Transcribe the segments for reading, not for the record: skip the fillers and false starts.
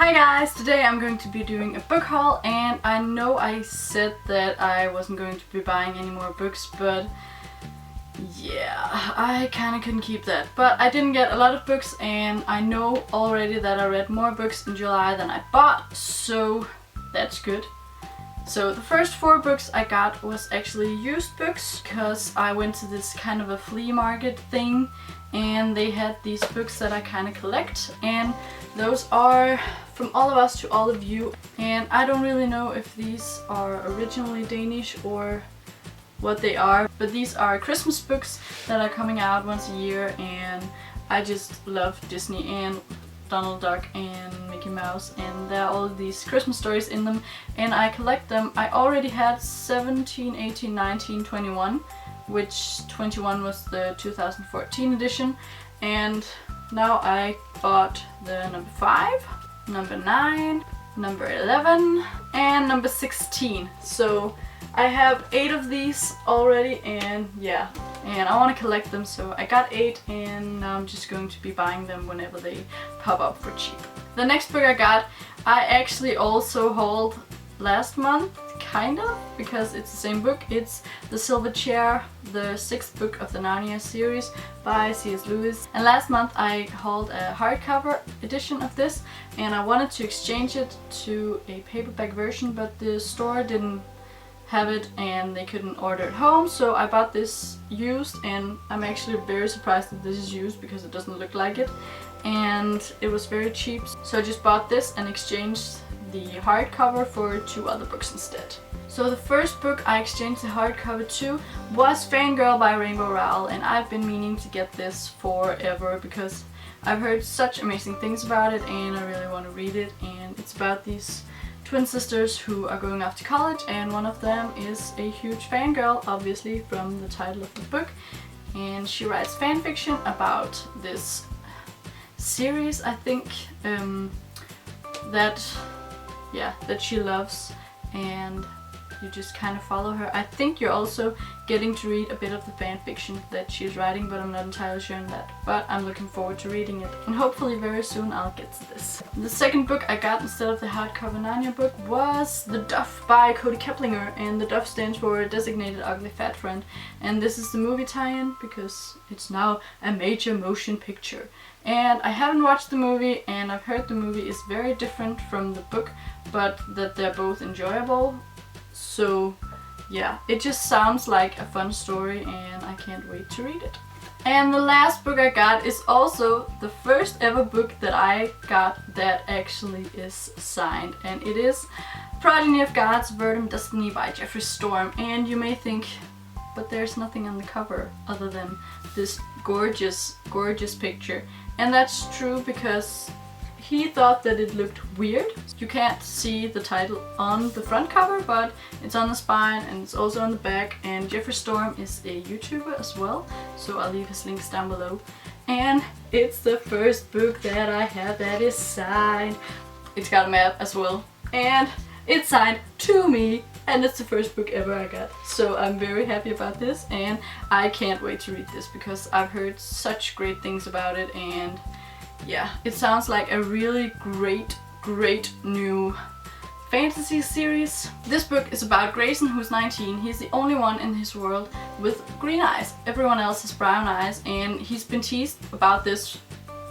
Hi guys! Today I'm going to be doing a book haul, and I know I said that I wasn't going to be buying any more books, but yeah, I kinda couldn't keep that. But I didn't get a lot of books, and I know already that I read more books in July than I bought, so that's good. So the first 4 books I got was actually used books, because I went to this kind of a flea market thing and they had these books that I kind of collect, and those are From All of Us to All of You, and I don't really know if these are originally Danish or what they are, but these are Christmas books that are coming out once a year, and I just love Disney and Donald Duck and Mickey Mouse, and there are all these Christmas stories in them, and I collect them. I already had 17, 18, 19, 21, which 21 was the 2014 edition, and now I bought the number 5, number 9, number 11, and number 16. So I have 8 of these already, and yeah, and I want to collect them, so I got 8, and now I'm just going to be buying them whenever they pop up for cheap. The next book I got, I actually also hauled last month, kind of, because it's the same book. It's The Silver Chair, the 6th book of the Narnia series by C.S. Lewis. And last month I hauled a hardcover edition of this, and I wanted to exchange it to a paperback version, but the store didn't have it and they couldn't order it home, so I bought this used, and I'm actually very surprised that this is used because it doesn't look like it, and it was very cheap, so I just bought this and exchanged the hardcover for 2 other books instead. So the first book I exchanged the hardcover to was Fangirl by Rainbow Rowell, and I've been meaning to get this forever because I've heard such amazing things about it and I really want to read it. And it's about these twin sisters who are going off to college, and one of them is a huge fangirl, obviously from the title of the book, and she writes fan fiction about this series, I think, that she loves, and you just kind of follow her. I think you're also getting to read a bit of the fan fiction that she's writing, but I'm not entirely sure on that. But I'm looking forward to reading it, and hopefully very soon I'll get to this. The second book I got instead of the hardcover Narnia book was The Duff by Cody Keplinger, and the Duff stands for Designated Ugly Fat Friend, and this is the movie tie-in because it's now a major motion picture. And I haven't watched the movie, and I've heard the movie is very different from the book, but that they're both enjoyable. So yeah, it just sounds like a fun story, and I can't wait to read it. And the last book I got is also the first ever book that I got that actually is signed, and it is Progeny of Gods, Verdant Destiny by Jeffrey Storm. And you may think, but there's nothing on the cover other than this gorgeous, gorgeous picture. And that's true, because he thought that it looked weird. You can't see the title on the front cover, but it's on the spine and it's also on the back, and Jeffrey Storm is a YouTuber as well, so I'll leave his links down below. And it's the first book that I have that is signed. It's got a map as well, and it's signed to me, and it's the first book ever I got. So I'm very happy about this, and I can't wait to read this because I've heard such great things about it, and yeah, it sounds like a really great new fantasy series. This book is about Grayson, who's 19. He's the only one in his world with green eyes. Everyone else has brown eyes, and he's been teased about this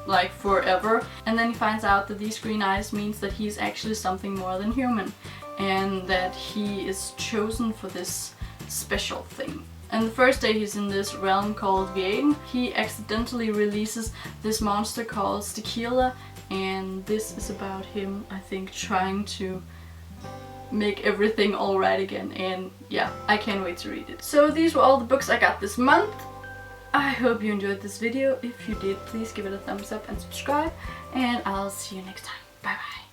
like forever, and then he finds out that these green eyes means that he's actually something more than human, and that he is chosen for this special thing. And the first day he's in this realm called Viaden, he accidentally releases this monster called Stekeela, and this is about him, I think, trying to make everything alright again, and yeah, I can't wait to read it. So these were all the books I got this month. I hope you enjoyed this video. If you did, please give it a thumbs up and subscribe, and I'll see you next time. Bye bye.